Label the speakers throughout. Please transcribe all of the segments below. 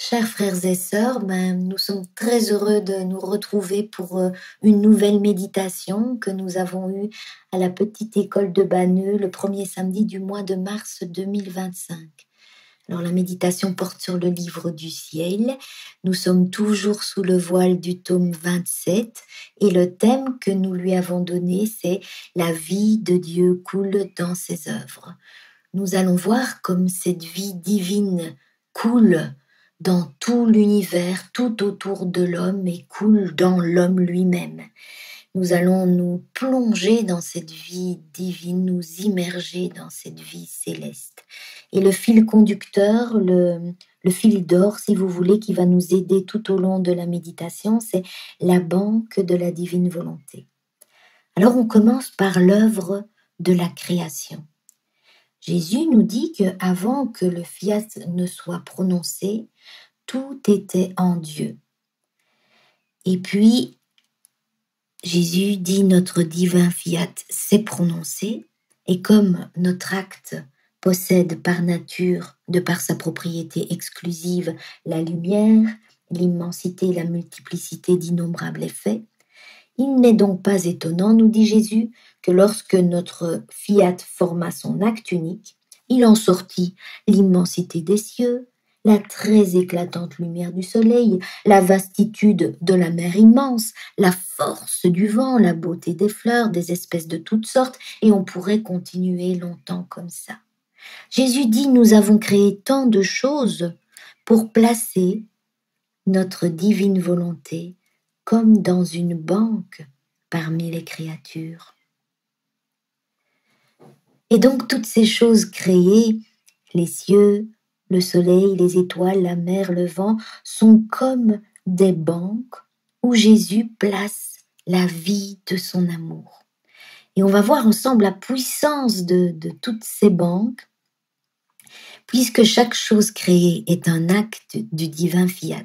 Speaker 1: Chers frères et sœurs, nous sommes très heureux de nous retrouver pour une nouvelle méditation que nous avons eue à la petite école de Banneux le premier samedi du mois de mars 2025. Alors la méditation porte sur le livre du ciel. Nous sommes toujours sous le voile du tome 27 et le thème que nous lui avons donné, c'est « La vie de Dieu coule dans ses œuvres ». Nous allons voir comme cette vie divine coule dans tout l'univers, tout autour de l'homme et coule dans l'homme lui-même. Nous allons nous plonger dans cette vie divine, nous immerger dans cette vie céleste. Et le fil conducteur, le fil d'or, si vous voulez, qui va nous aider tout au long de la méditation, c'est la banque de la divine volonté. Alors on commence par l'œuvre de la création. Jésus nous dit qu'avant que le fiat ne soit prononcé, tout était en Dieu. Et puis, Jésus dit notre divin fiat s'est prononcé, et comme notre acte possède par nature, de par sa propriété exclusive, la lumière, l'immensité, la multiplicité d'innombrables effets, il n'est donc pas étonnant, nous dit Jésus, que lorsque notre fiat forma son acte unique, il en sortit l'immensité des cieux, la très éclatante lumière du soleil, la vastitude de la mer immense, la force du vent, la beauté des fleurs, des espèces de toutes sortes, et on pourrait continuer longtemps comme ça. Jésus dit, nous avons créé tant de choses pour placer notre divine volonté comme dans une banque parmi les créatures. Et donc toutes ces choses créées, les cieux, le soleil, les étoiles, la mer, le vent, sont comme des banques où Jésus place la vie de son amour. Et on va voir ensemble la puissance de toutes ces banques, puisque chaque chose créée est un acte du divin fiat.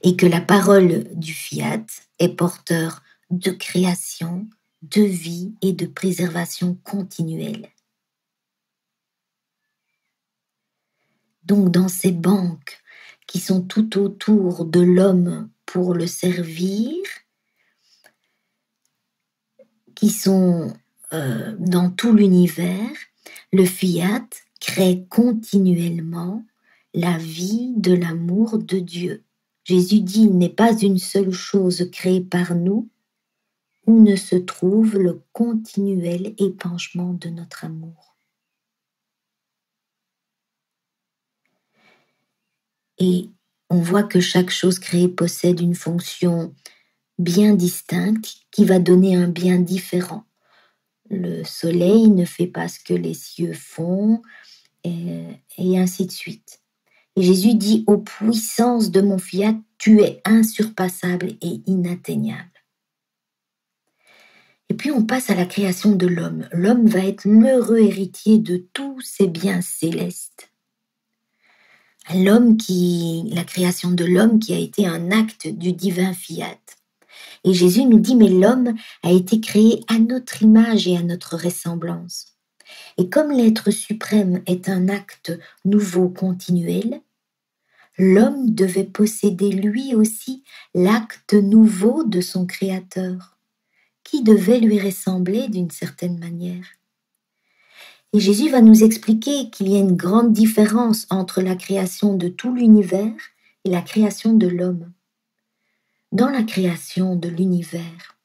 Speaker 1: Et que la parole du fiat est porteur de création, de vie et de préservation continuelle. Donc dans ces banques qui sont tout autour de l'homme pour le servir, qui sont dans tout l'univers, le fiat crée continuellement la vie de l'amour de Dieu. Jésus dit, il n'est pas une seule chose créée par nous où ne se trouve le continuel épanchement de notre amour. Et on voit que chaque chose créée possède une fonction bien distincte qui va donner un bien différent. Le soleil ne fait pas ce que les cieux font, et ainsi de suite. Et Jésus dit, aux puissances de mon fiat, tu es insurpassable et inatteignable. Et puis on passe à la création de l'homme. L'homme va être l'heureux héritier de tous ces biens célestes. La création de l'homme qui a été un acte du divin fiat. Et Jésus nous dit, mais l'homme a été créé à notre image et à notre ressemblance. Et comme l'être suprême est un acte nouveau continuel, l'homme devait posséder lui aussi l'acte nouveau de son Créateur, qui devait lui ressembler d'une certaine manière. Et Jésus va nous expliquer qu'il y a une grande différence entre la création de tout l'univers et la création de l'homme. Dans la création de l'univers,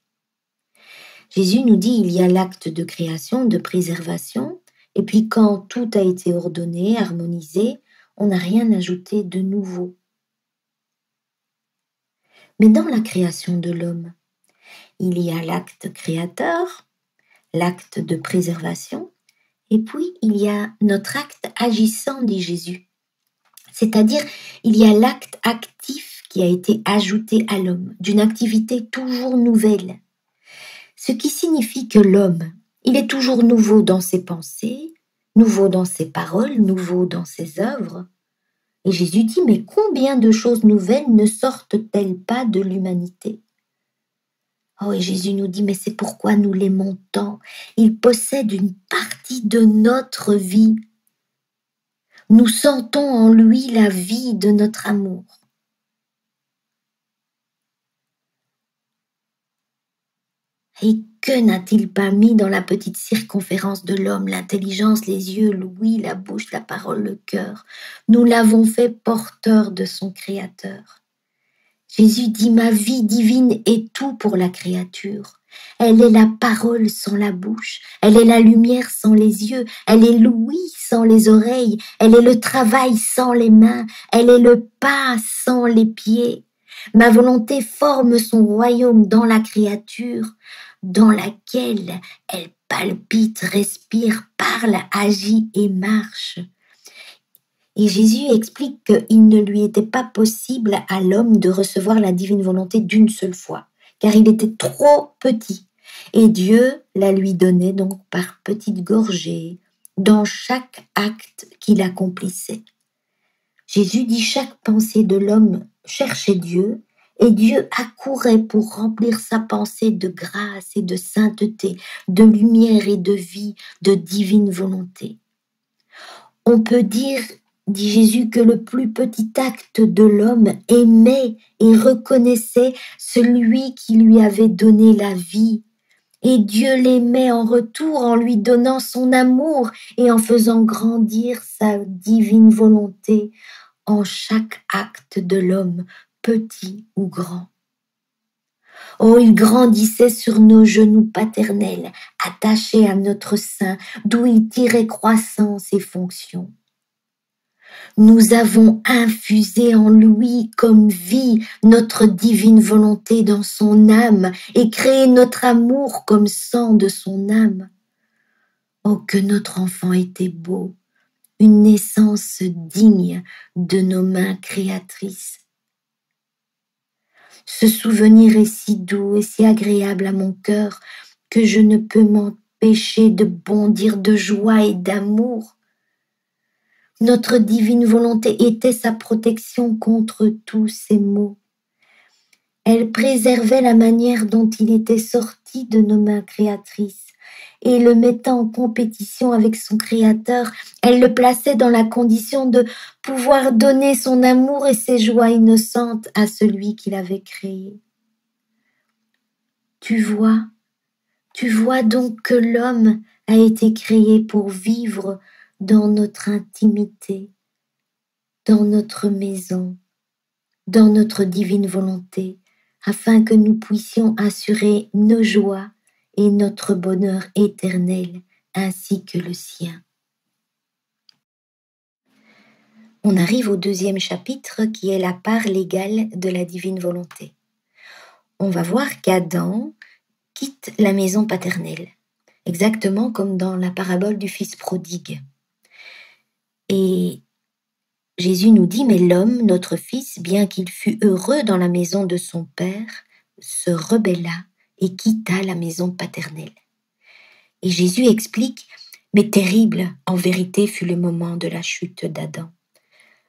Speaker 1: Jésus nous dit qu'il y a l'acte de création, de préservation, et puis quand tout a été ordonné, harmonisé, on n'a rien ajouté de nouveau. Mais dans la création de l'homme, il y a l'acte créateur, l'acte de préservation, et puis il y a notre acte agissant, dit Jésus. C'est-à-dire, il y a l'acte actif qui a été ajouté à l'homme, d'une activité toujours nouvelle. Ce qui signifie que l'homme, il est toujours nouveau dans ses pensées, nouveau dans ses paroles, nouveau dans ses œuvres. Et Jésus dit, mais combien de choses nouvelles ne sortent-elles pas de l'humanité ? Oh, et Jésus nous dit, mais c'est pourquoi nous l'aimons tant. Il possède une partie de notre vie. Nous sentons en lui la vie de notre amour. Et que n'a-t-il pas mis dans la petite circonférence de l'homme, l'intelligence, les yeux, l'ouïe, la bouche, la parole, le cœur? Nous l'avons fait porteur de son Créateur. Jésus dit, ma vie divine est tout pour la créature. Elle est la parole sans la bouche, elle est la lumière sans les yeux, elle est l'ouïe sans les oreilles, elle est le travail sans les mains, elle est le pas sans les pieds. Ma volonté forme son royaume dans la créature, dans laquelle elle palpite, respire, parle, agit et marche. Et Jésus explique qu'il ne lui était pas possible à l'homme de recevoir la divine volonté d'une seule fois, car il était trop petit. Et Dieu la lui donnait donc par petites gorgées, dans chaque acte qu'il accomplissait. Jésus dit chaque pensée de l'homme cherchait Dieu, et Dieu accourait pour remplir sa pensée de grâce et de sainteté, de lumière et de vie, de divine volonté. On peut dire, dit Jésus, que le plus petit acte de l'homme aimait et reconnaissait celui qui lui avait donné la vie. Et Dieu l'aimait en retour en lui donnant son amour et en faisant grandir sa divine volonté en chaque acte de l'homme, petit ou grand. Oh, il grandissait sur nos genoux paternels, attachés à notre sein, d'où il tirait croissance et fonction. Nous avons infusé en lui comme vie notre divine volonté dans son âme et créé notre amour comme sang de son âme. Oh, que notre enfant était beau, une naissance digne de nos mains créatrices. Ce souvenir est si doux et si agréable à mon cœur que je ne peux m'empêcher de bondir de joie et d'amour. Notre divine volonté était sa protection contre tous ces maux. Elle préservait la manière dont il était sorti de nos mains créatrices et le mettant en compétition avec son Créateur, elle le plaçait dans la condition de pouvoir donner son amour et ses joies innocentes à celui qu'il avait créé. Tu vois donc que l'homme a été créé pour vivre dans notre intimité, dans notre maison, dans notre divine volonté, afin que nous puissions assurer nos joies et notre bonheur éternel, ainsi que le sien. On arrive au deuxième chapitre qui est la part légale de la divine volonté. On va voir qu'Adam quitte la maison paternelle, exactement comme dans la parabole du fils prodigue. Et Jésus nous dit, mais l'homme, notre fils, bien qu'il fût heureux dans la maison de son père, se rebella et quitta la maison paternelle. Et Jésus explique, mais terrible en vérité fut le moment de la chute d'Adam,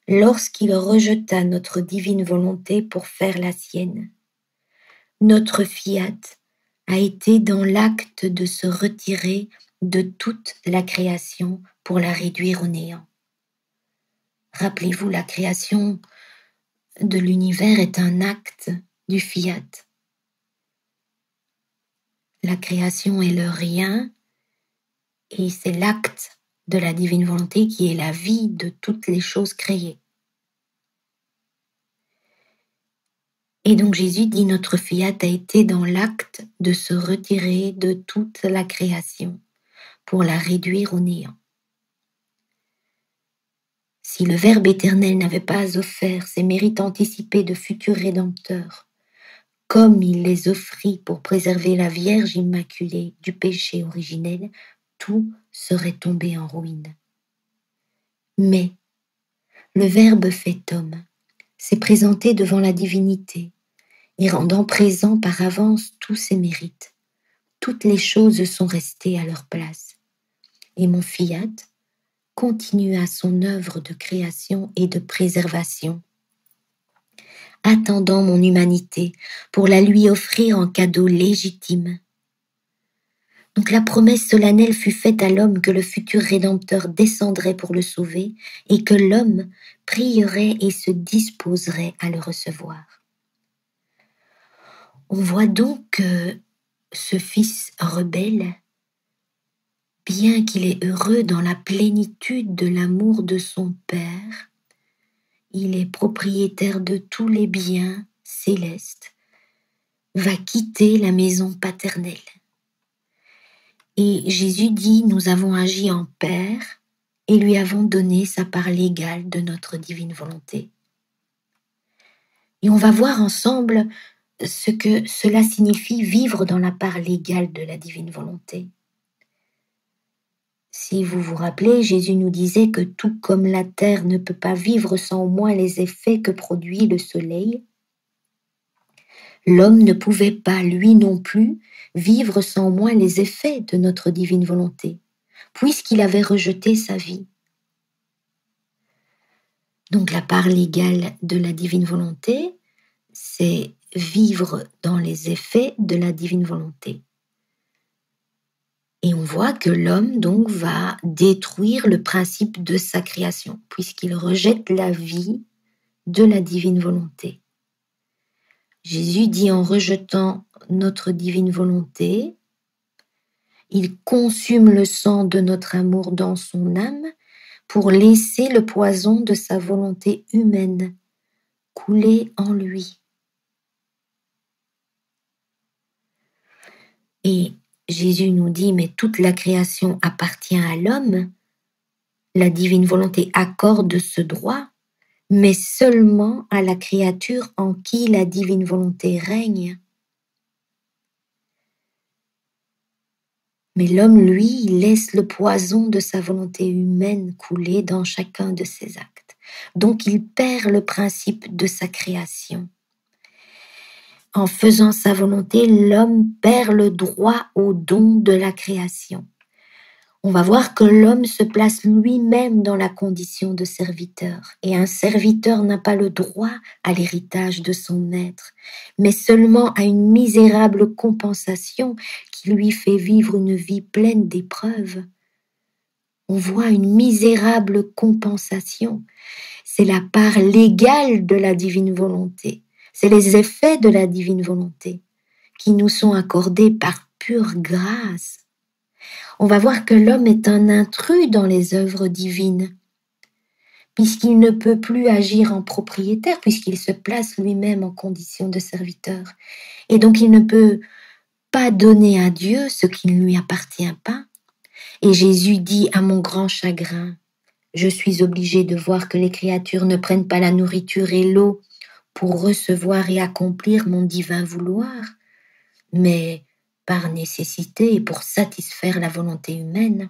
Speaker 1: lorsqu'il rejeta notre divine volonté pour faire la sienne. Notre fiat a été dans l'acte de se retirer de toute la création pour la réduire au néant. Rappelez-vous, la création de l'univers est un acte du fiat. La création est le rien et c'est l'acte de la divine volonté qui est la vie de toutes les choses créées. Et donc Jésus dit notre fiat a été dans l'acte de se retirer de toute la création pour la réduire au néant. Si le Verbe éternel n'avait pas offert ses mérites anticipés de futur Rédempteur, comme il les offrit pour préserver la Vierge Immaculée du péché originel, tout serait tombé en ruine. Mais le Verbe fait homme s'est présenté devant la divinité et rendant présent par avance tous ses mérites. Toutes les choses sont restées à leur place. Et mon fiat continua son œuvre de création et de préservation, attendant mon humanité pour la lui offrir en cadeau légitime. Donc la promesse solennelle fut faite à l'homme que le futur Rédempteur descendrait pour le sauver et que l'homme prierait et se disposerait à le recevoir. On voit donc que ce fils rebelle, bien qu'il est heureux dans la plénitude de l'amour de son père, il est propriétaire de tous les biens célestes, va quitter la maison paternelle. Et Jésus dit, nous avons agi en Père et lui avons donné sa part légale de notre divine volonté. Et on va voir ensemble ce que cela signifie vivre dans la part légale de la divine volonté. Si vous vous rappelez, Jésus nous disait que tout comme la terre ne peut pas vivre sans au moins les effets que produit le soleil, l'homme ne pouvait pas, lui non plus, vivre sans au moins les effets de notre divine volonté, puisqu'il avait rejeté sa vie. Donc la part légale de la divine volonté, c'est vivre dans les effets de la divine volonté. Et on voit que l'homme donc va détruire le principe de sa création, puisqu'il rejette la vie de la divine volonté. Jésus dit en rejetant notre divine volonté, il consume le sang de notre amour dans son âme pour laisser le poison de sa volonté humaine couler en lui. Et Jésus nous dit, mais toute la création appartient à l'homme. La divine volonté accorde ce droit, mais seulement à la créature en qui la divine volonté règne. Mais l'homme, lui, laisse le poison de sa volonté humaine couler dans chacun de ses actes. Donc il perd le principe de sa création. En faisant sa volonté, l'homme perd le droit au don de la création. On va voir que l'homme se place lui-même dans la condition de serviteur. Et un serviteur n'a pas le droit à l'héritage de son maître, mais seulement à une misérable compensation qui lui fait vivre une vie pleine d'épreuves. On voit une misérable compensation. C'est la part légale de la divine volonté. C'est les effets de la divine volonté qui nous sont accordés par pure grâce. On va voir que l'homme est un intrus dans les œuvres divines, puisqu'il ne peut plus agir en propriétaire, puisqu'il se place lui-même en condition de serviteur. Et donc il ne peut pas donner à Dieu ce qui ne lui appartient pas. Et Jésus dit à mon grand chagrin, je suis obligé de voir que les créatures ne prennent pas la nourriture et l'eau pour recevoir et accomplir mon divin vouloir, mais par nécessité et pour satisfaire la volonté humaine.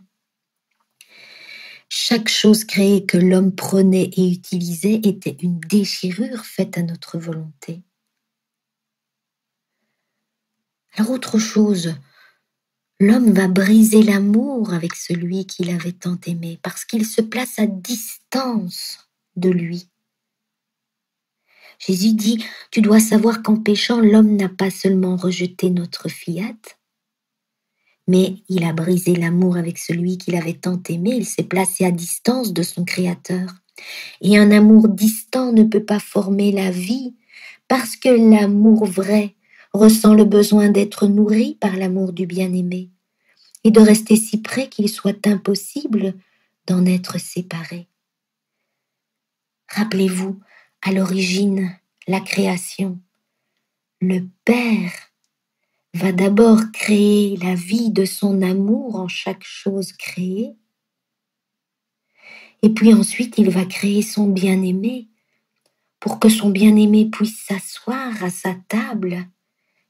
Speaker 1: Chaque chose créée que l'homme prenait et utilisait était une déchirure faite à notre volonté. Alors autre chose, l'homme va briser l'amour avec celui qu'il avait tant aimé parce qu'il se place à distance de lui. Jésus dit, tu dois savoir qu'en péchant, l'homme n'a pas seulement rejeté notre fiat, mais il a brisé l'amour avec celui qu'il avait tant aimé, il s'est placé à distance de son Créateur. Et un amour distant ne peut pas former la vie, parce que l'amour vrai ressent le besoin d'être nourri par l'amour du bien-aimé, et de rester si près qu'il soit impossible d'en être séparé. Rappelez-vous, à l'origine, la création, le Père va d'abord créer la vie de son amour en chaque chose créée, et puis ensuite il va créer son bien-aimé pour que son bien-aimé puisse s'asseoir à sa table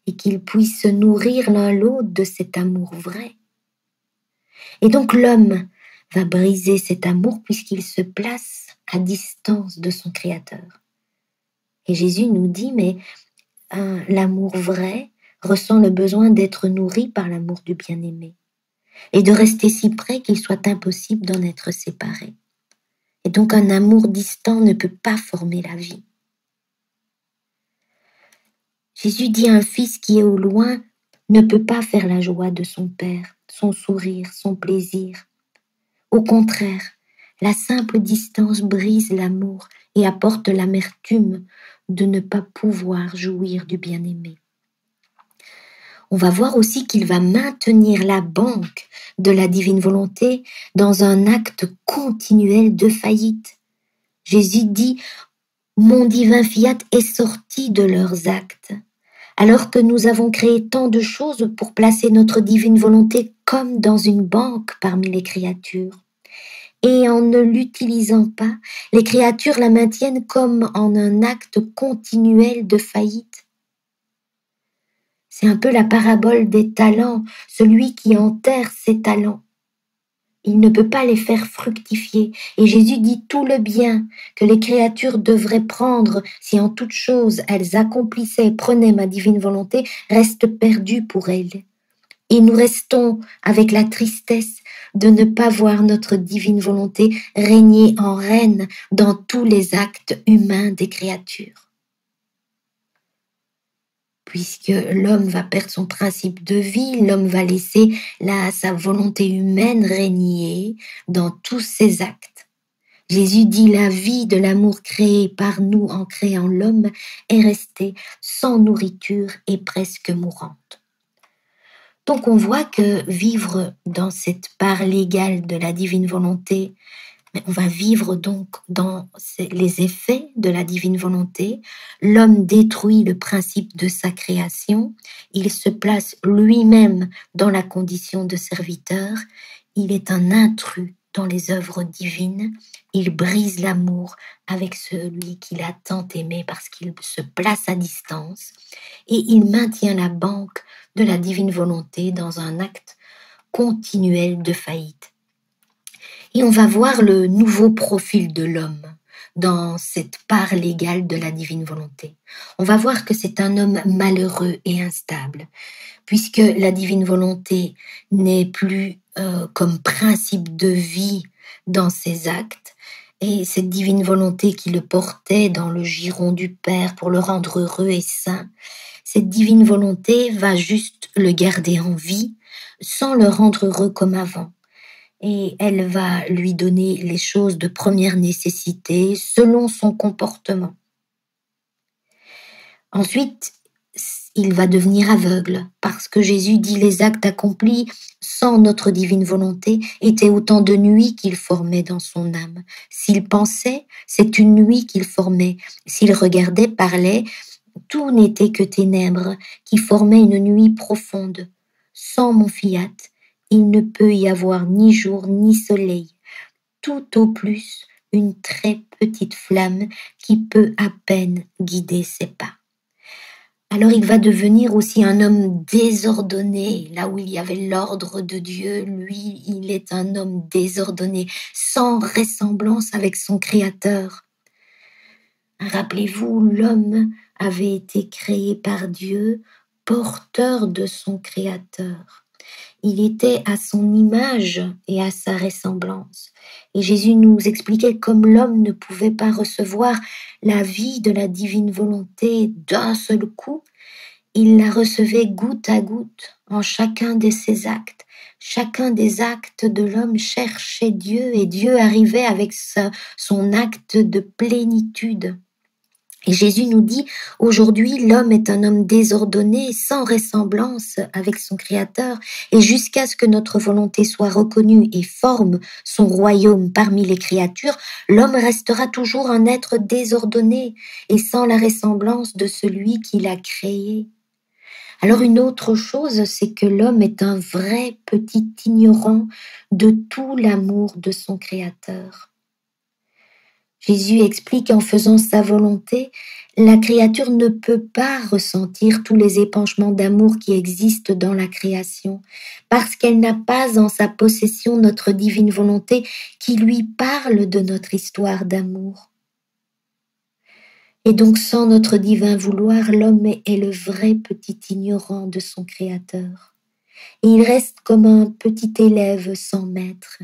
Speaker 1: et qu'ils puissent se nourrir l'un l'autre de cet amour vrai. Et donc l'homme va briser cet amour puisqu'il se place à distance de son Créateur. Et Jésus nous dit, mais l'amour vrai ressent le besoin d'être nourri par l'amour du bien-aimé et de rester si près qu'il soit impossible d'en être séparé. Et donc un amour distant ne peut pas former la vie. Jésus dit à un fils qui est au loin ne peut pas faire la joie de son père. son sourire, son plaisir. Au contraire, la simple distance brise l'amour et apporte l'amertume de ne pas pouvoir jouir du bien-aimé. On va voir aussi qu'il va maintenir la banque de la divine volonté dans un acte continuel de faillite. Jésus dit « Mon divin fiat est sorti de leurs actes ». Alors que nous avons créé tant de choses pour placer notre divine volonté comme dans une banque parmi les créatures. Et en ne l'utilisant pas, les créatures la maintiennent comme en un acte continuel de faillite. C'est un peu la parabole des talents, celui qui enterre ses talents. Il ne peut pas les faire fructifier. Et Jésus dit tout le bien que les créatures devraient prendre si en toute chose elles accomplissaient et prenaient ma divine volonté, reste perdu pour elles. Et nous restons avec la tristesse de ne pas voir notre divine volonté régner en reine dans tous les actes humains des créatures. Puisque l'homme va perdre son principe de vie, l'homme va laisser sa volonté humaine régner dans tous ses actes. Jésus dit la vie de l'amour créé par nous en créant l'homme est restée sans nourriture et presque mourante. Donc on voit que vivre dans cette part légale de la divine volonté, on va vivre donc dans les effets de la divine volonté. L'homme détruit le principe de sa création. Il se place lui-même dans la condition de serviteur. Il est un intrus dans les œuvres divines. Il brise l'amour avec celui qu'il a tant aimé parce qu'il se place à distance. Et il maintient la banque de la divine volonté dans un acte continuel de faillite. Et on va voir le nouveau profil de l'homme dans cette part légale de la divine volonté. On va voir que c'est un homme malheureux et instable, puisque la divine volonté n'est plus comme principe de vie dans ses actes, et cette divine volonté qui le portait dans le giron du Père pour le rendre heureux et saint, cette divine volonté va juste le garder en vie sans le rendre heureux comme avant. Et elle va lui donner les choses de première nécessité selon son comportement. Ensuite, il va devenir aveugle parce que Jésus dit les actes accomplis sans notre divine volonté étaient autant de nuits qu'il formait dans son âme. S'il pensait, c'est une nuit qu'il formait. S'il regardait, parlait, tout n'était que ténèbres qui formaient une nuit profonde. Sans mon fiat, il ne peut y avoir ni jour ni soleil, tout au plus une très petite flamme qui peut à peine guider ses pas. Alors il va devenir aussi un homme désordonné, là où il y avait l'ordre de Dieu, lui, il est un homme désordonné, sans ressemblance avec son Créateur. Rappelez-vous, l'homme avait été créé par Dieu, porteur de son Créateur. Il était à son image et à sa ressemblance. Et Jésus nous expliquait comme l'homme ne pouvait pas recevoir la vie de la divine volonté d'un seul coup, il la recevait goutte à goutte en chacun de ses actes. Chacun des actes de l'homme cherchait Dieu et Dieu arrivait avec son acte de plénitude. Et Jésus nous dit, aujourd'hui, l'homme est un homme désordonné, sans ressemblance avec son Créateur, et jusqu'à ce que notre volonté soit reconnue et forme son royaume parmi les créatures, l'homme restera toujours un être désordonné et sans la ressemblance de celui qui l'a créé. Alors une autre chose, c'est que l'homme est un vrai petit ignorant de tout l'amour de son Créateur. Jésus explique qu'en faisant sa volonté, la créature ne peut pas ressentir tous les épanchements d'amour qui existent dans la création, parce qu'elle n'a pas en sa possession notre divine volonté qui lui parle de notre histoire d'amour. Et donc sans notre divin vouloir, l'homme est le vrai petit ignorant de son Créateur. Et il reste comme un petit élève sans maître.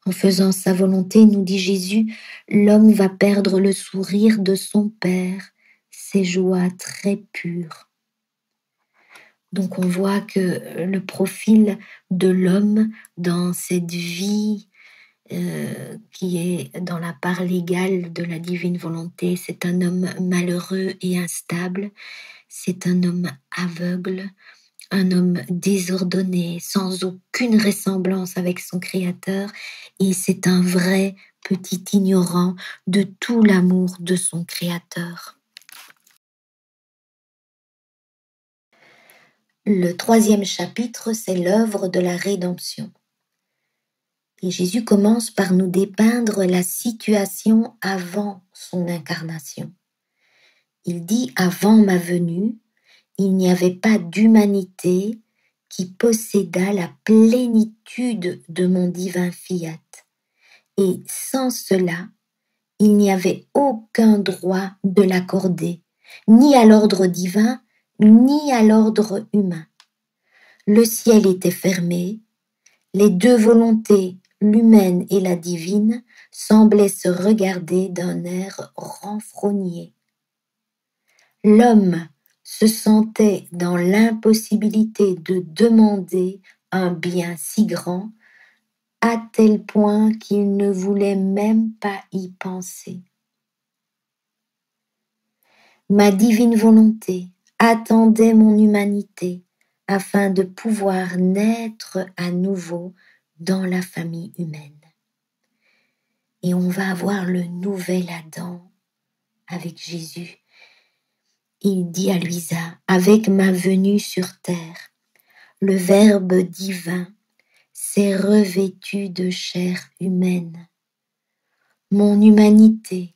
Speaker 1: En faisant sa volonté, nous dit Jésus, l'homme va perdre le sourire de son Père, ses joies très pures. Donc on voit que le profil de l'homme dans cette vie qui est dans la part légale de la divine volonté, c'est un homme malheureux et instable, c'est un homme aveugle, un homme désordonné, sans aucune ressemblance avec son Créateur, et c'est un vrai petit ignorant de tout l'amour de son Créateur. Le 3e chapitre, c'est l'œuvre de la rédemption. Et Jésus commence par nous dépeindre la situation avant son incarnation. Il dit « Avant ma venue, il n'y avait pas d'humanité qui possédât la plénitude de mon divin fiat. Et sans cela, il n'y avait aucun droit de l'accorder, ni à l'ordre divin, ni à l'ordre humain. Le ciel était fermé, les deux volontés, l'humaine et la divine, semblaient se regarder d'un air renfrogné. L'homme se sentait dans l'impossibilité de demander un bien si grand, à tel point qu'il ne voulait même pas y penser. Ma divine volonté attendait mon humanité afin de pouvoir naître à nouveau dans la famille humaine. Et on va avoir le nouvel Adam avec Jésus. Il dit à Luisa, avec ma venue sur terre, le Verbe divin s'est revêtu de chair humaine. Mon humanité,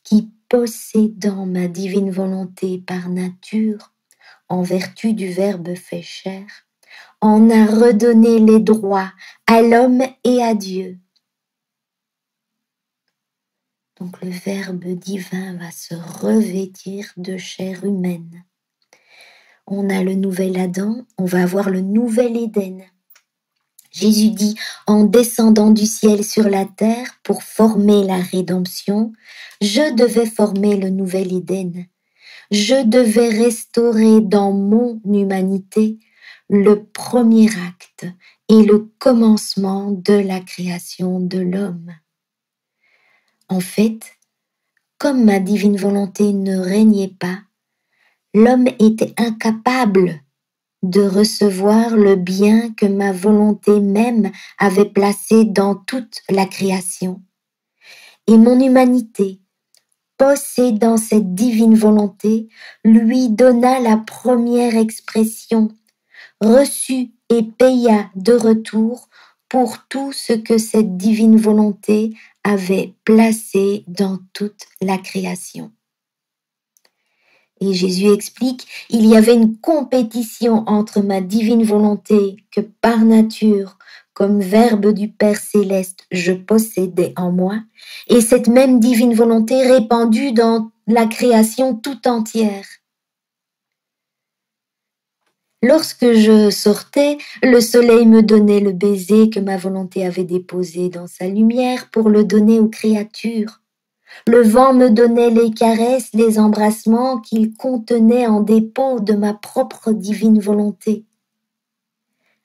Speaker 1: qui possédant ma divine volonté par nature, en vertu du Verbe fait chair, en a redonné les droits à l'homme et à Dieu. Donc le Verbe divin va se revêtir de chair humaine. On a le nouvel Adam, on va avoir le nouvel Éden. Jésus dit, en descendant du ciel sur la terre pour former la rédemption, je devais former le nouvel Éden. Je devais restaurer dans mon humanité le premier acte et le commencement de la création de l'homme. En fait, comme ma divine volonté ne régnait pas, l'homme était incapable de recevoir le bien que ma volonté même avait placé dans toute la création. Et mon humanité, possédant cette divine volonté, lui donna la première expression, reçut et paya de retour pour tout ce que cette divine volonté avait placé dans toute la création. Et Jésus explique, il y avait une compétition entre ma divine volonté que par nature, comme Verbe du Père céleste, je possédais en moi, et cette même divine volonté répandue dans la création tout entière. Lorsque je sortais, le soleil me donnait le baiser que ma volonté avait déposé dans sa lumière pour le donner aux créatures. Le vent me donnait les caresses, les embrassements qu'il contenait en dépôt de ma propre divine volonté.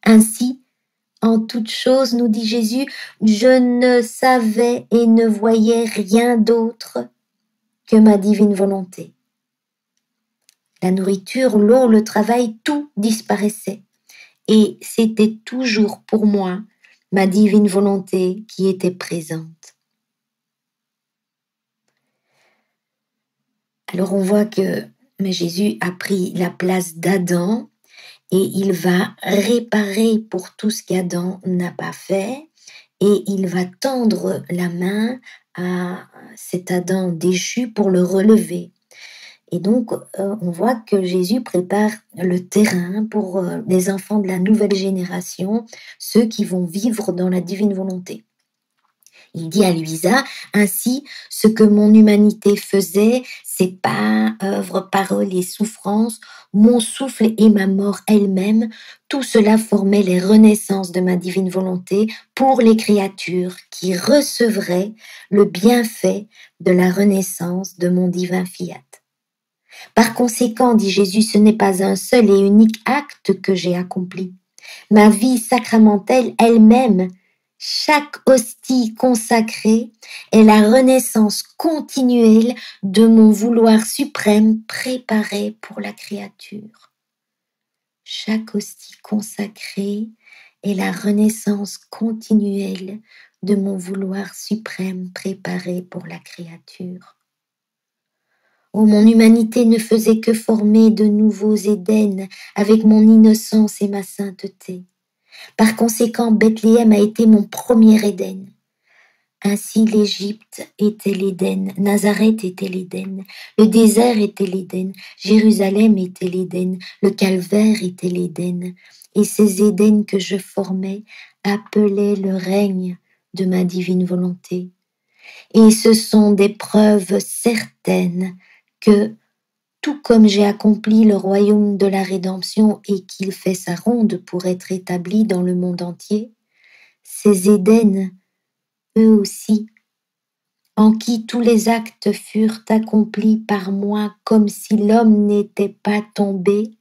Speaker 1: Ainsi, en toute chose, nous dit Jésus, je ne savais et ne voyais rien d'autre que ma divine volonté. La nourriture, l'eau, le travail, tout disparaissait. Et c'était toujours pour moi ma divine volonté qui était présente. Alors on voit que Jésus a pris la place d'Adam et il va réparer pour tout ce qu'Adam n'a pas fait et il va tendre la main à cet Adam déchu pour le relever. Et donc, on voit que Jésus prépare le terrain pour les enfants de la nouvelle génération, ceux qui vont vivre dans la divine volonté. Il dit à Luisa, ainsi, ce que mon humanité faisait, ses pas, œuvres, paroles et souffrances, mon souffle et ma mort elle-même, tout cela formait les renaissances de ma divine volonté pour les créatures qui recevraient le bienfait de la renaissance de mon divin fiat. Par conséquent, dit Jésus, ce n'est pas un seul et unique acte que j'ai accompli. Ma vie sacramentelle elle-même, chaque hostie consacrée, est la renaissance continuelle de mon vouloir suprême préparé pour la créature. Chaque hostie consacrée est la renaissance continuelle de mon vouloir suprême préparé pour la créature. Oh, mon humanité ne faisait que former de nouveaux Éden avec mon innocence et ma sainteté. Par conséquent, Bethléem a été mon premier Éden. Ainsi, l'Égypte était l'Éden, Nazareth était l'Éden, le désert était l'Éden, Jérusalem était l'Éden, le calvaire était l'Éden. Et ces Éden que je formais appelaient le règne de ma divine volonté. Et ce sont des preuves certaines que, tout comme j'ai accompli le royaume de la rédemption et qu'il fait sa ronde pour être établi dans le monde entier, ces Éden, eux aussi, en qui tous les actes furent accomplis par moi comme si l'homme n'était pas tombé,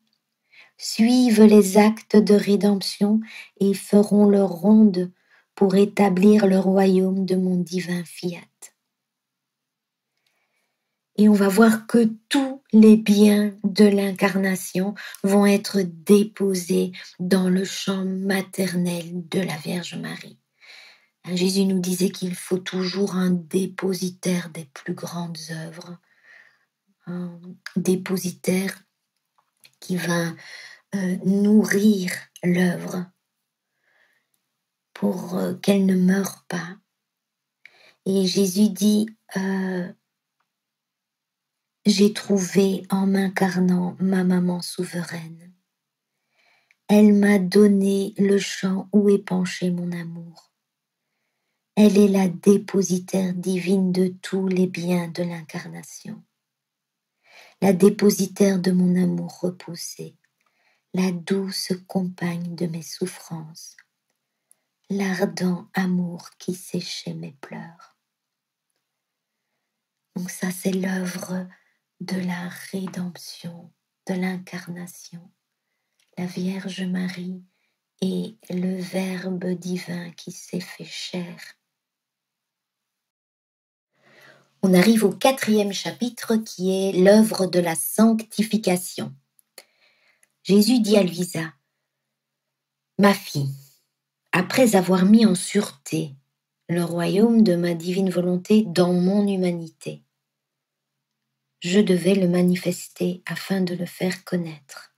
Speaker 1: suivent les actes de rédemption et feront leur ronde pour établir le royaume de mon divin fiat. Et on va voir que tous les biens de l'incarnation vont être déposés dans le champ maternel de la Vierge Marie. Jésus nous disait qu'il faut toujours un dépositaire des plus grandes œuvres, un dépositaire qui va nourrir l'œuvre pour qu'elle ne meure pas. Et Jésus dit, j'ai trouvé en m'incarnant ma maman souveraine. Elle m'a donné le champ où est penché mon amour. Elle est la dépositaire divine de tous les biens de l'incarnation. La dépositaire de mon amour repoussé, la douce compagne de mes souffrances, l'ardent amour qui séchait mes pleurs. Donc ça, c'est l'œuvre de la rédemption, de l'incarnation. La Vierge Marie est le Verbe divin qui s'est fait chair. On arrive au 4e chapitre qui est l'œuvre de la sanctification. Jésus dit à Luisa, « Ma fille, après avoir mis en sûreté le royaume de ma divine volonté dans mon humanité, je devais le manifester afin de le faire connaître. »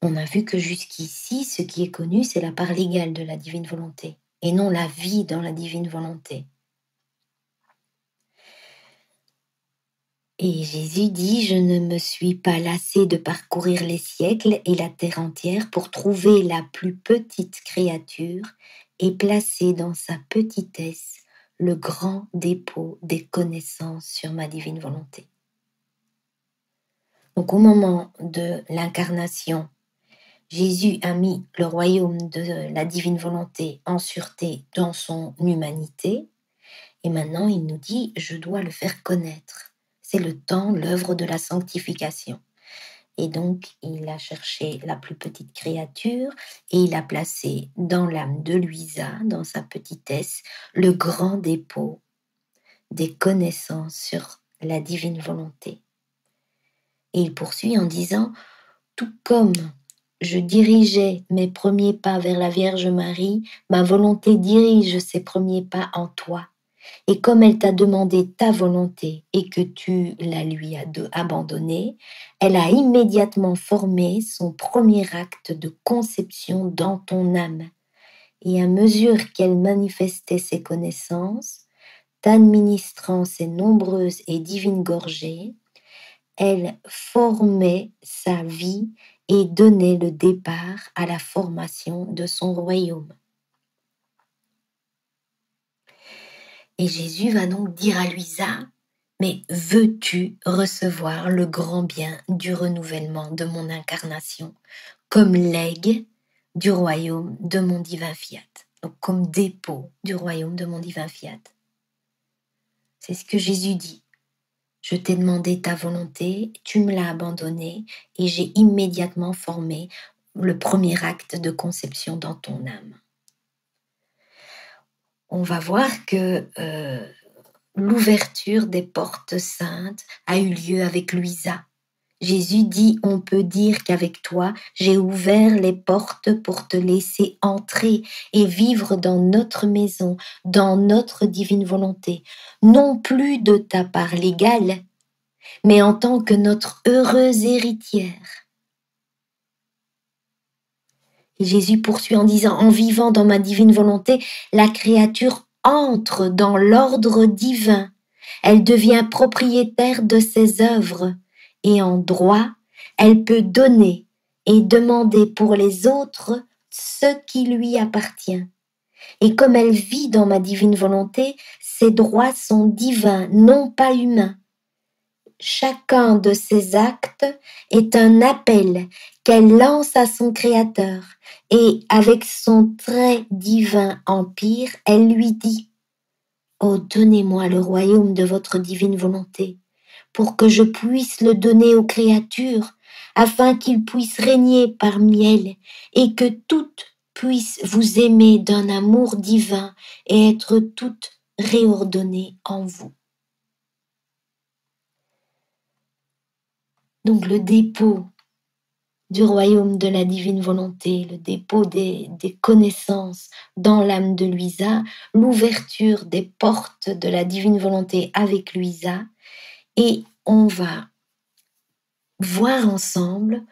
Speaker 1: On a vu que jusqu'ici, ce qui est connu, c'est la part légale de la divine volonté, et non la vie dans la divine volonté. Et Jésus dit, je ne me suis pas lassé de parcourir les siècles et la terre entière pour trouver la plus petite créature et placer dans sa petitesse le grand dépôt des connaissances sur ma divine volonté. Donc au moment de l'incarnation, Jésus a mis le royaume de la divine volonté en sûreté dans son humanité, et maintenant il nous dit, je dois le faire connaître. C'est le temps, l'œuvre de la sanctification. Et donc, il a cherché la plus petite créature et il a placé dans l'âme de Luisa, dans sa petitesse, le grand dépôt des connaissances sur la divine volonté. Et il poursuit en disant, tout comme je dirigeais mes premiers pas vers la Vierge Marie, ma volonté dirige ses premiers pas en toi. Et comme elle t'a demandé ta volonté et que tu la lui as abandonnée, elle a immédiatement formé son premier acte de conception dans ton âme. Et à mesure qu'elle manifestait ses connaissances, t'administrant ses nombreuses et divines gorgées, elle formait sa vie et donnait le départ à la formation de son royaume. Et Jésus va donc dire à Luisa, mais veux-tu recevoir le grand bien du renouvellement de mon incarnation comme legs du royaume de mon divin fiat, donc comme dépôt du royaume de mon divin fiat. C'est ce que Jésus dit. Je t'ai demandé ta volonté, tu me l'as abandonnée et j'ai immédiatement formé le premier acte de conception dans ton âme. On va voir que l'ouverture des portes saintes a eu lieu avec Louisa. Jésus dit, on peut dire qu'avec toi, j'ai ouvert les portes pour te laisser entrer et vivre dans notre maison, dans notre divine volonté, non plus de ta part légale, mais en tant que notre heureuse héritière. Et Jésus poursuit en disant, en vivant dans ma divine volonté, la créature entre dans l'ordre divin. Elle devient propriétaire de ses œuvres et en droit, elle peut donner et demander pour les autres ce qui lui appartient. Et comme elle vit dans ma divine volonté, ses droits sont divins, non pas humains. Chacun de ses actes est un appel qu'elle lance à son Créateur et avec son très divin empire, elle lui dit « Oh, donnez-moi le royaume de votre divine volonté pour que je puisse le donner aux créatures afin qu'ils puissent régner parmi elles et que toutes puissent vous aimer d'un amour divin et être toutes réordonnées en vous. » Donc le dépôt du royaume de la divine volonté, le dépôt des connaissances dans l'âme de Louisa, l'ouverture des portes de la divine volonté avec Louisa, et on va voir ensemble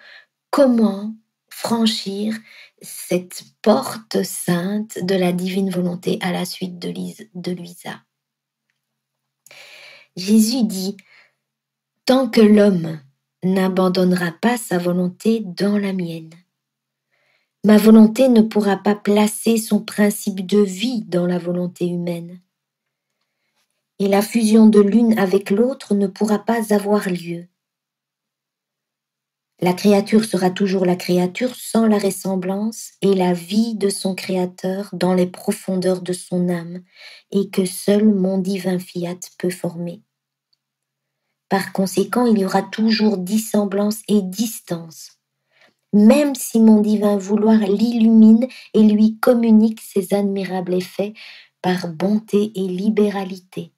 Speaker 1: comment franchir cette porte sainte de la divine volonté à la suite de Louisa. Jésus dit, tant que l'homme n'abandonnera pas sa volonté dans la mienne. Ma volonté ne pourra pas placer son principe de vie dans la volonté humaine. Et la fusion de l'une avec l'autre ne pourra pas avoir lieu. La créature sera toujours la créature sans la ressemblance et la vie de son Créateur dans les profondeurs de son âme et que seul mon divin fiat peut former. Par conséquent, il y aura toujours dissemblance et distance, même si mon divin vouloir l'illumine et lui communique ses admirables effets par bonté et libéralité,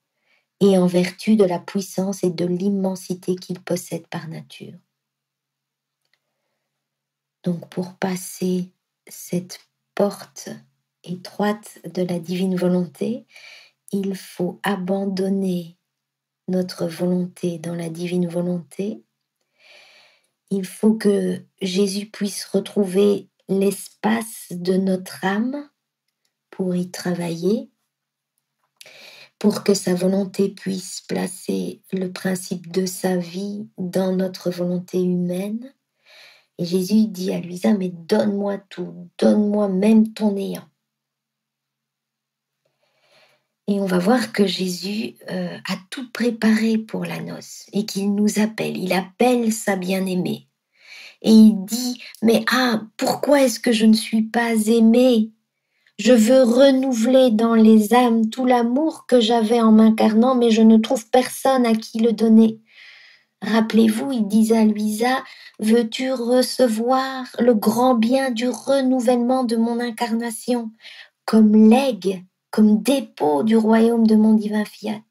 Speaker 1: et en vertu de la puissance et de l'immensité qu'il possède par nature. Donc pour passer cette porte étroite de la divine volonté, il faut abandonner notre volonté dans la divine volonté. Il faut que Jésus puisse retrouver l'espace de notre âme pour y travailler, pour que sa volonté puisse placer le principe de sa vie dans notre volonté humaine. Et Jésus dit à Louisa, mais donne-moi tout, donne-moi même ton néant. Et on va voir que Jésus a tout préparé pour la noce et qu'il nous appelle, il appelle sa bien-aimée. Et il dit, mais pourquoi est-ce que je ne suis pas aimée ? Je veux renouveler dans les âmes tout l'amour que j'avais en m'incarnant, mais je ne trouve personne à qui le donner. Rappelez-vous, il disait à Louisa, veux-tu recevoir le grand bien du renouvellement de mon incarnation, comme legs, comme dépôt du royaume de mon divin fiat?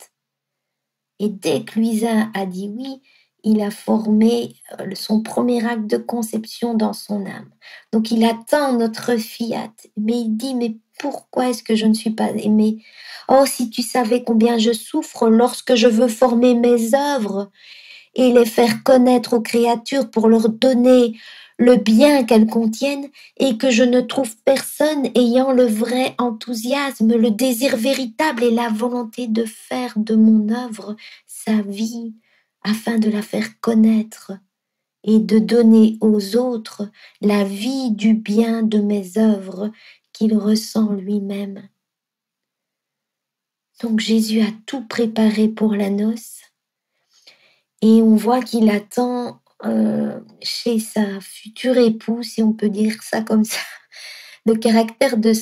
Speaker 1: Et dès que Louisa a dit oui, il a formé son premier acte de conception dans son âme. Donc il attend notre fiat, mais il dit, mais pourquoi est-ce que je ne suis pas aimée? Oh, si tu savais combien je souffre lorsque je veux former mes œuvres et les faire connaître aux créatures pour leur donner le bien qu'elles contiennent et que je ne trouve personne ayant le vrai enthousiasme, le désir véritable et la volonté de faire de mon œuvre sa vie afin de la faire connaître et de donner aux autres la vie du bien de mes œuvres qu'il ressent lui-même. Donc Jésus a tout préparé pour la noce et on voit qu'il attend chez sa future épouse, si on peut dire ça comme ça, le caractère de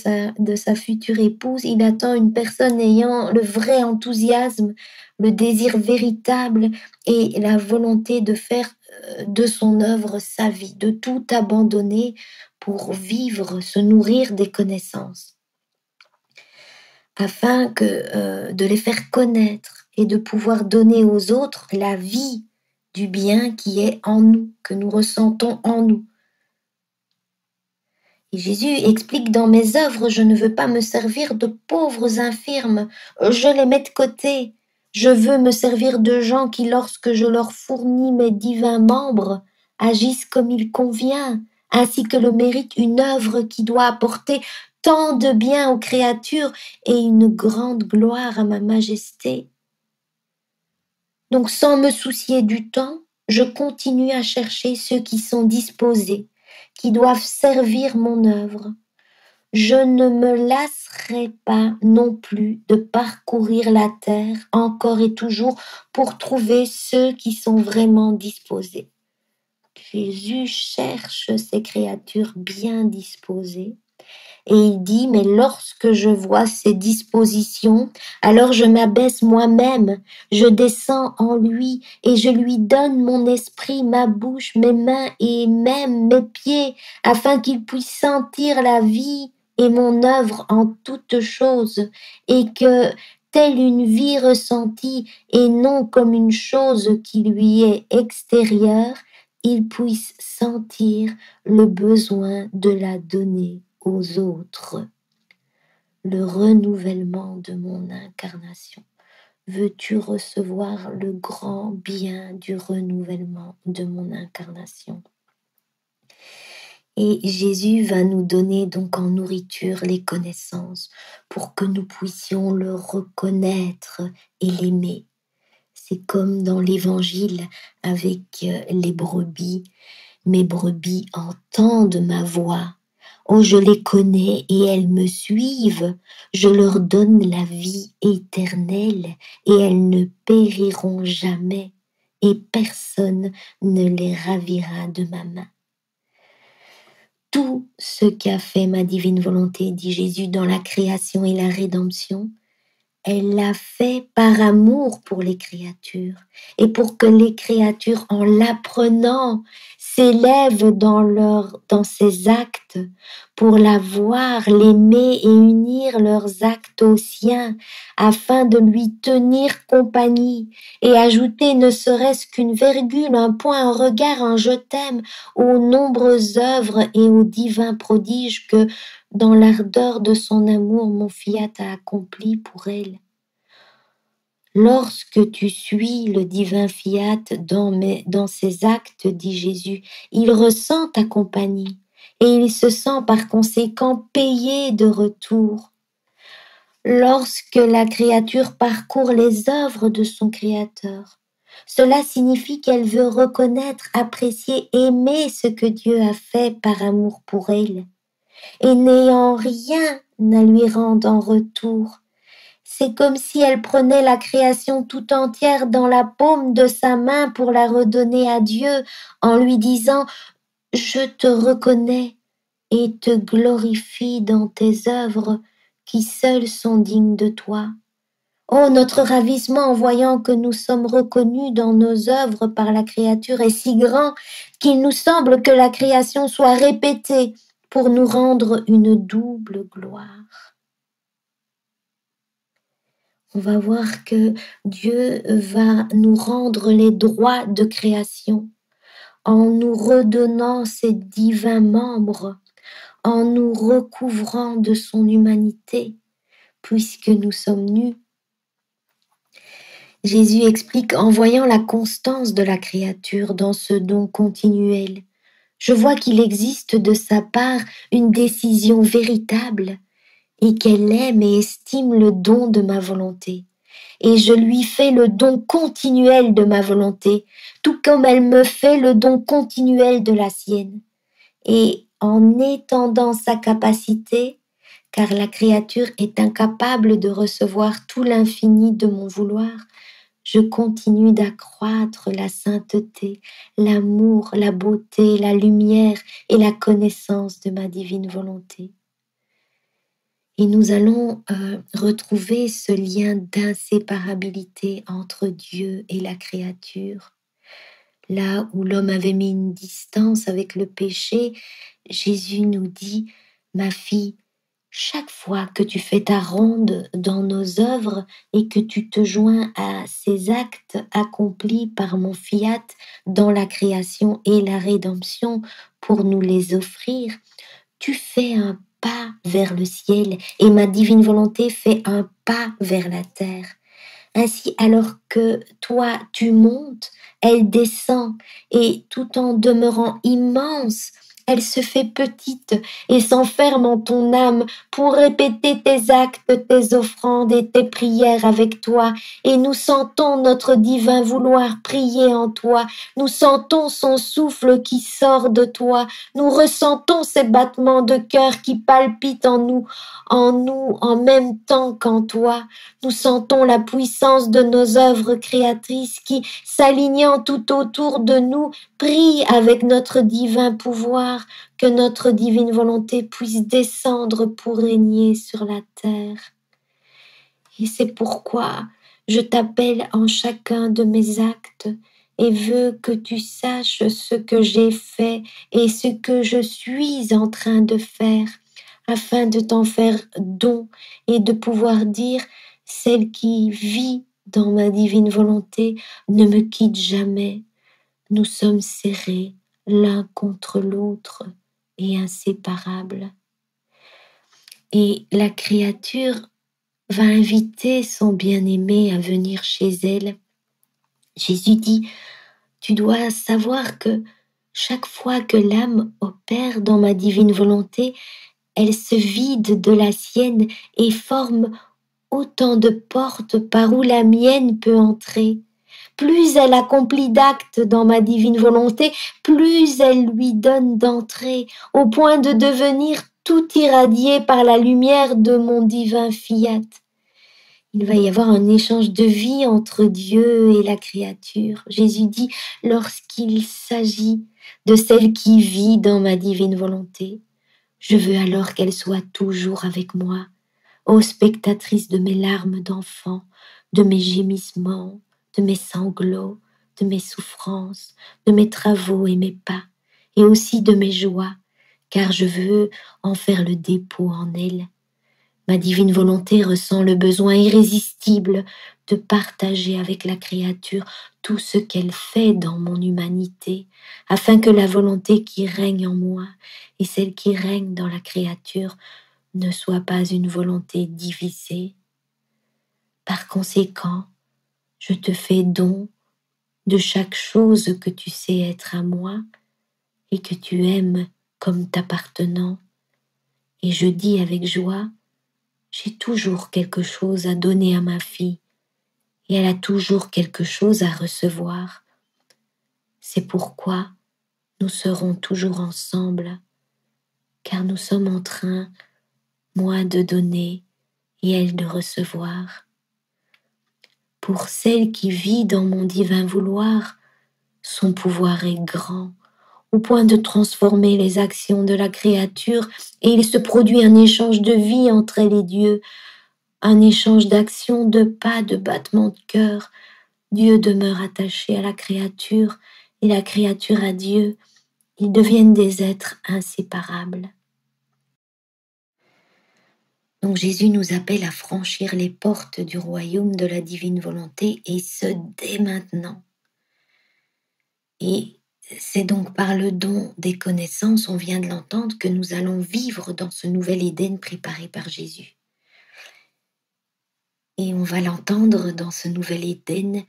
Speaker 1: sa future épouse. Il attend une personne ayant le vrai enthousiasme, le désir véritable et la volonté de faire de son œuvre sa vie, de tout abandonner pour vivre, se nourrir des connaissances, afin de les faire connaître et de pouvoir donner aux autres la vie du bien qui est en nous, que nous ressentons en nous. Et Jésus explique: dans mes œuvres, je ne veux pas me servir de pauvres infirmes, je les mets de côté. Je veux me servir de gens qui, lorsque je leur fournis mes divins membres, agissent comme il convient, ainsi que le mérite une œuvre qui doit apporter tant de bien aux créatures et une grande gloire à ma majesté. Donc, sans me soucier du temps, je continue à chercher ceux qui sont disposés, qui doivent servir mon œuvre. Je ne me lasserai pas non plus de parcourir la terre encore et toujours pour trouver ceux qui sont vraiment disposés. Jésus cherche ces créatures bien disposées. Et il dit: mais lorsque je vois ces dispositions, alors je m'abaisse moi-même, je descends en lui et je lui donne mon esprit, ma bouche, mes mains et même mes pieds, afin qu'il puisse sentir la vie et mon œuvre en toutes choses, et que, telle une vie ressentie et non comme une chose qui lui est extérieure, il puisse sentir le besoin de la donner aux autres. Le renouvellement de mon incarnation. Veux-tu recevoir le grand bien du renouvellement de mon incarnation? Et Jésus va nous donner donc en nourriture les connaissances pour que nous puissions le reconnaître et l'aimer. C'est comme dans l'évangile avec les brebis. Mes brebis entendent ma voix. Oh, je les connais et elles me suivent. Je leur donne la vie éternelle et elles ne périront jamais et personne ne les ravira de ma main. Tout ce qu'a fait ma divine volonté, dit Jésus, dans la création et la rédemption, elle l'a fait par amour pour les créatures et pour que les créatures, en l'apprenant, s'élèvent dans ses actes pour la voir, l'aimer et unir leurs actes aux siens afin de lui tenir compagnie et ajouter ne serait-ce qu'une virgule, un point, un regard, un je t'aime aux nombreuses œuvres et aux divins prodiges que dans l'ardeur de son amour, mon fiat a accompli pour elle. Lorsque tu suis le divin fiat dans ses actes, dit Jésus, il ressent ta compagnie et il se sent par conséquent payé de retour. Lorsque la créature parcourt les œuvres de son Créateur, cela signifie qu'elle veut reconnaître, apprécier, aimer ce que Dieu a fait par amour pour elle, et n'ayant rien à lui rendre en retour. C'est comme si elle prenait la création tout entière dans la paume de sa main pour la redonner à Dieu en lui disant « Je te reconnais et te glorifie dans tes œuvres qui seules sont dignes de toi. » Oh, notre ravissement en voyant que nous sommes reconnus dans nos œuvres par la créature est si grand qu'il nous semble que la création soit répétée pour nous rendre une double gloire. On va voir que Dieu va nous rendre les droits de création en nous redonnant ses divins membres, en nous recouvrant de son humanité, puisque nous sommes nus. Jésus explique en voyant la constance de la créature dans ce don continuel. Je vois qu'il existe de sa part une décision véritable et qu'elle aime et estime le don de ma volonté. Et je lui fais le don continuel de ma volonté, tout comme elle me fait le don continuel de la sienne. Et en étendant sa capacité, car la créature est incapable de recevoir tout l'infini de mon vouloir, je continue d'accroître la sainteté, l'amour, la beauté, la lumière et la connaissance de ma divine volonté. Et nous allons retrouver ce lien d'inséparabilité entre Dieu et la créature. Là où l'homme avait mis une distance avec le péché, Jésus nous dit, ma fille, chaque fois que tu fais ta ronde dans nos œuvres et que tu te joins à ces actes accomplis par mon fiat dans la création et la rédemption pour nous les offrir, tu fais un pas vers le ciel et ma divine volonté fait un pas vers la terre. Ainsi, alors que toi, tu montes, elle descend et tout en demeurant immense, elle se fait petite et s'enferme en ton âme pour répéter tes actes, tes offrandes et tes prières avec toi. Et nous sentons notre divin vouloir prier en toi. Nous sentons son souffle qui sort de toi. Nous ressentons ces battements de cœur qui palpitent en nous en même temps qu'en toi. Nous sentons la puissance de nos œuvres créatrices qui, s'alignant tout autour de nous, prient avec notre divin pouvoir que notre divine volonté puisse descendre pour régner sur la terre. Et c'est pourquoi je t'appelle en chacun de mes actes et veux que tu saches ce que j'ai fait et ce que je suis en train de faire, afin de t'en faire don et de pouvoir dire, celle qui vit dans ma divine volonté ne me quitte jamais. Nous sommes serrés l'un contre l'autre et inséparables. Et la créature va inviter son bien-aimé à venir chez elle. Jésus dit, tu dois savoir que chaque fois que l'âme opère dans ma divine volonté, elle se vide de la sienne et forme autant de portes par où la mienne peut entrer. Plus elle accomplit d'actes dans ma divine volonté, plus elle lui donne d'entrer, au point de devenir tout irradié par la lumière de mon divin fiat. Il va y avoir un échange de vie entre Dieu et la créature. Jésus dit, lorsqu'il s'agit de celle qui vit dans ma divine volonté, je veux alors qu'elle soit toujours avec moi, ô spectatrice de mes larmes d'enfant, de mes gémissements, de mes sanglots, de mes souffrances, de mes travaux et mes pas, et aussi de mes joies, car je veux en faire le dépôt en elle. Ma divine volonté ressent le besoin irrésistible de partager avec la créature tout ce qu'elle fait dans mon humanité, afin que la volonté qui règne en moi et celle qui règne dans la créature ne soit pas une volonté divisée. Par conséquent, je te fais don de chaque chose que tu sais être à moi et que tu aimes comme t'appartenant. Et je dis avec joie, j'ai toujours quelque chose à donner à ma fille et elle a toujours quelque chose à recevoir. C'est pourquoi nous serons toujours ensemble, car nous sommes en train, moi de donner et elle de recevoir. Pour celle qui vit dans mon divin vouloir, son pouvoir est grand, au point de transformer les actions de la créature, et il se produit un échange de vie entre elle et Dieu, un échange d'actions, de pas, de battements de cœur. Dieu demeure attaché à la créature, et la créature à Dieu. Ils deviennent des êtres inséparables. Donc Jésus nous appelle à franchir les portes du royaume de la divine volonté, et ce dès maintenant. Et c'est donc par le don des connaissances, on vient de l'entendre, que nous allons vivre dans ce nouvel Éden préparé par Jésus. Et on va l'entendre dans ce nouvel Éden,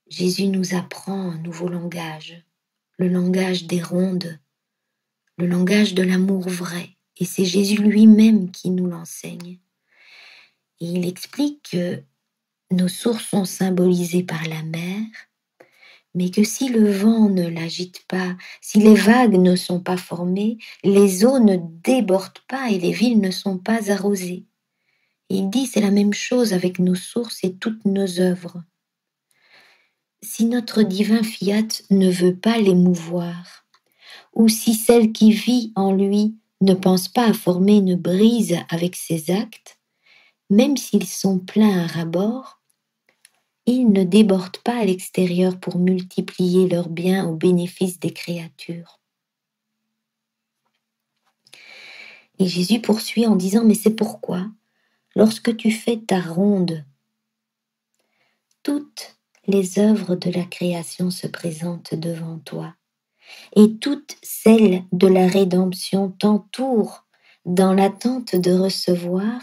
Speaker 1: Jésus nous apprend un nouveau langage, le langage des rondes, le langage de l'amour vrai. Et c'est Jésus lui-même qui nous l'enseigne. Et il explique que nos sources sont symbolisées par la mer, mais que si le vent ne l'agite pas, si les vagues ne sont pas formées, les eaux ne débordent pas et les villes ne sont pas arrosées. Et il dit, c'est la même chose avec nos sources et toutes nos œuvres. Si notre divin fiat ne veut pas l'émouvoir, ou si celle qui vit en lui ne pense pas à former une brise avec ses actes, même s'ils sont pleins à ras-bord, ils ne débordent pas à l'extérieur pour multiplier leurs biens au bénéfice des créatures. Et Jésus poursuit en disant, mais c'est pourquoi, lorsque tu fais ta ronde, toutes les œuvres de la création se présentent devant toi, et toutes celles de la rédemption t'entourent dans l'attente de recevoir,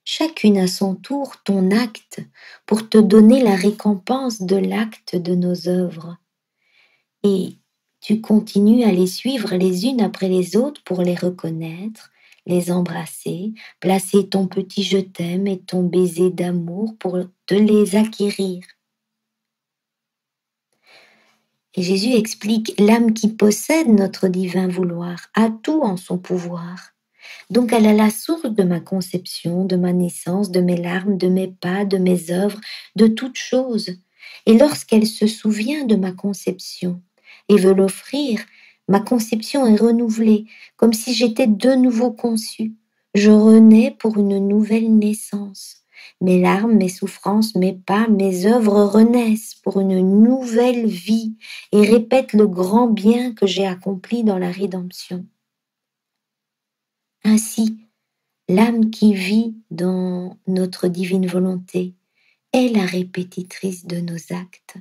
Speaker 1: chacune à son tour, ton acte pour te donner la récompense de l'acte de nos œuvres. Et tu continues à les suivre les unes après les autres pour les reconnaître, les embrasser, placer ton petit je t'aime et ton baiser d'amour pour te les acquérir. Et Jésus explique, l'âme qui possède notre divin vouloir a tout en son pouvoir. Donc elle a la source de ma conception, de ma naissance, de mes larmes, de mes pas, de mes œuvres, de toutes choses. Et lorsqu'elle se souvient de ma conception et veut l'offrir, ma conception est renouvelée, comme si j'étais de nouveau conçue. Je renais pour une nouvelle naissance. Mes larmes, mes souffrances, mes pas, mes œuvres renaissent pour une nouvelle vie et répètent le grand bien que j'ai accompli dans la rédemption. Ainsi, l'âme qui vit dans notre divine volonté est la répétitrice de nos actes.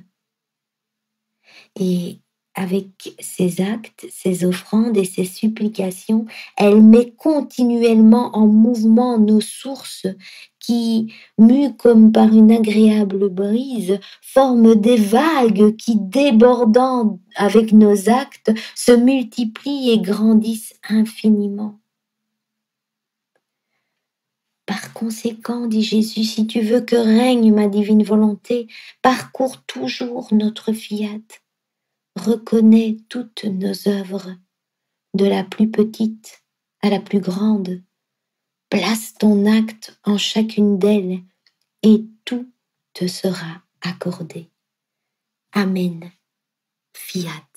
Speaker 1: Et avec ses actes, ses offrandes et ses supplications, elle met continuellement en mouvement nos sources qui, mues comme par une agréable brise, forment des vagues qui, débordant avec nos actes, se multiplient et grandissent infiniment. Par conséquent, dit Jésus, si tu veux que règne ma divine volonté, parcours toujours notre fiat. Reconnais toutes nos œuvres, de la plus petite à la plus grande. Place ton acte en chacune d'elles et tout te sera accordé. Amen. Fiat.